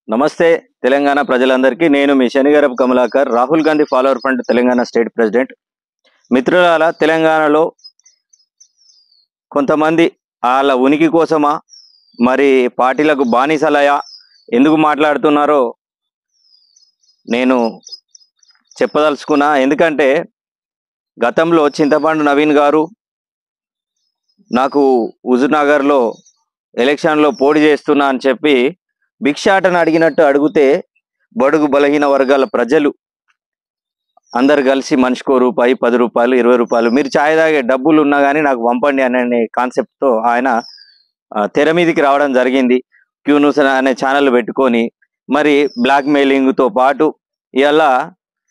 నమస్తే తెలంగాణ ప్రజలందరికీ నేను మీ Shanigarapu Kamalakar Rahul Gandhi follower front Telangana state president. మిత్రులారా, తెలంగాణలో కొంతమంది వాళ్ళ ఉనికి కోసమా మరి పార్టీలకు బానిసలయా ఎందుకు మాట్లాడుతున్నారో నేను చెప్పదలుచుకున్నా. ఎందుకంటే గతంలో చింతపండు నవీన్ గారు నాకు హుజూర్నగర్లో ఎలక్షన్లో పోటీ చేస్తున్నా అని చెప్పి భిక్షాటన అడిగినట్టు అడిగితే బడుగు బలహీన వర్గాల ప్రజలు అందరు కలిసి మనిషికో రూపాయి, 10 రూపాయలు, 20 రూపాయలు, మీరు ఛాయ్ తాగే డబ్బులు ఉన్నా కానీ నాకు పంపండి అనే కాన్సెప్ట్తో ఆయన తెర మీదికి రావడం జరిగింది. క్యూ న్యూస్ అనే ఛానల్ పెట్టుకొని మరి బ్లాక్ మెయిలింగ్తో పాటు ఇలా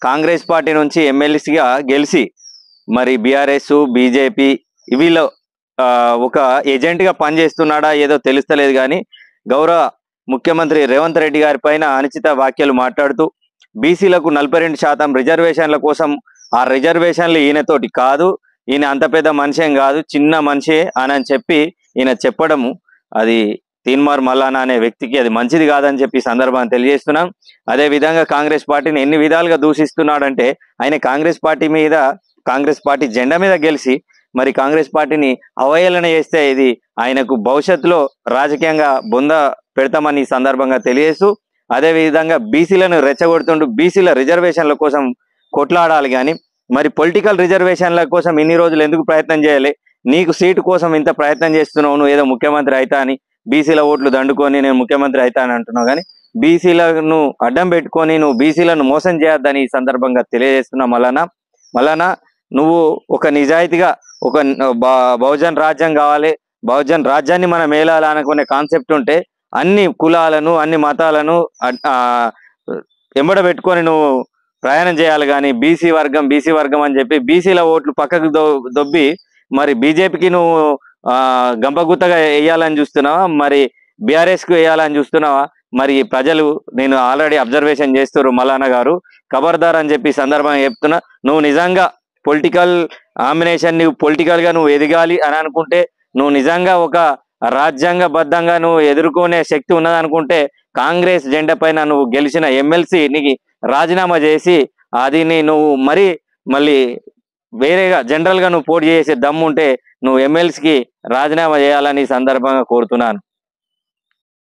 కాంగ్రెస్ పార్టీ నుంచి ఎమ్మెల్యేస్గా గెలిచి మరి బీఆర్ఎస్, బీజేపీ వీళ్ళు ఒక ఏజెంట్గా పనిచేస్తున్నాడా ఏదో తెలుస్తలేదు. కానీ గౌరవ ముఖ్యమంత్రి రేవంత్ రెడ్డి గారి పైన అనుచిత వ్యాఖ్యలు మాట్లాడుతూ బీసీలకు 42% రిజర్వేషన్ల కోసం, ఆ రిజర్వేషన్లు ఈయనతోటి కాదు, ఈయన అంత పెద్ద మనిషేం కాదు, చిన్న మనిషే అని చెప్పి ఈయన చెప్పడము అది తీన్మార్ మల్లానా అనే వ్యక్తికి అది మంచిది కాదని చెప్పి సందర్భాన్ని తెలియజేస్తున్నాం. అదేవిధంగా కాంగ్రెస్ పార్టీని ఎన్ని విధాలుగా దూషిస్తున్నాడంటే ఆయన కాంగ్రెస్ పార్టీ జెండా మీద గెలిచి మరి కాంగ్రెస్ పార్టీని అవహేళన చేస్తే ఇది ఆయనకు భవిష్యత్తులో రాజకీయంగా బొంద పెడతామని ఈ సందర్భంగా తెలియజేస్తూ, అదేవిధంగా బీసీలను రెచ్చగొడుతుంటూ బీసీల రిజర్వేషన్ల కోసం కొట్లాడాలి. కానీ మరి పొలిటికల్ రిజర్వేషన్ల కోసం ఇన్ని రోజులు ఎందుకు ప్రయత్నం చేయాలి? నీకు సీటు కోసం ఇంత ప్రయత్నం చేస్తున్నావు, నువ్వు ఏదో ముఖ్యమంత్రి అవుతా అని బీసీల ఓట్లు దండుకొని నేను ముఖ్యమంత్రి అవుతా అని అంటున్నావు. కానీ బీసీలను అడ్డం పెట్టుకొని నువ్వు బీసీలను మోసం చేయొద్దని ఈ సందర్భంగా తెలియజేస్తున్నా. మళ్ళా నువ్వు ఒక నిజాయితీగా ఒక బహుజన్ రాజ్యం కావాలి, బహుజన్ రాజ్యాన్ని మనం మేలాలి అనుకునే కాన్సెప్ట్ ఉంటే అన్ని కులాలను, అన్ని మతాలను ఎంబడ పెట్టుకొని నువ్వు ప్రయాణం చేయాలి. కానీ బీసీ వర్గం అని చెప్పి బీసీల ఓట్లు పక్కకు దొబ్బి మరి బీజేపీకి నువ్వు గంపగుత్తగా వేయాలని చూస్తున్నావా, మరి బీఆర్ఎస్కు వేయాలని చూస్తున్నావా? మరి ప్రజలు నేను ఆల్రెడీ అబ్జర్వేషన్ చేస్తున్నారు. మల్లానా గారు ఖబర్దార్ అని చెప్పి సందర్భంగా చెప్తున్నా. నువ్వు నిజంగా పొలిటికల్ నామినేషన్ నువ్వు పొలిటికల్గా నువ్వు ఎదగాలి అని అనుకుంటే, నువ్వు నిజంగా ఒక రాజ్యాంగబద్ధంగా నువ్వు ఎదుర్కొనే శక్తి ఉన్నదనుకుంటే కాంగ్రెస్ జెండా పైన నువ్వు గెలిచిన ఎమ్మెల్సీ నీకు రాజీనామా చేసి అది నువ్వు మళ్ళీ వేరేగా జనరల్గా నువ్వు పోటీ చేసే దమ్ము ఉంటే నువ్వు ఎమ్మెల్సీకి రాజీనామా చేయాలని సందర్భంగా కోరుతున్నాను.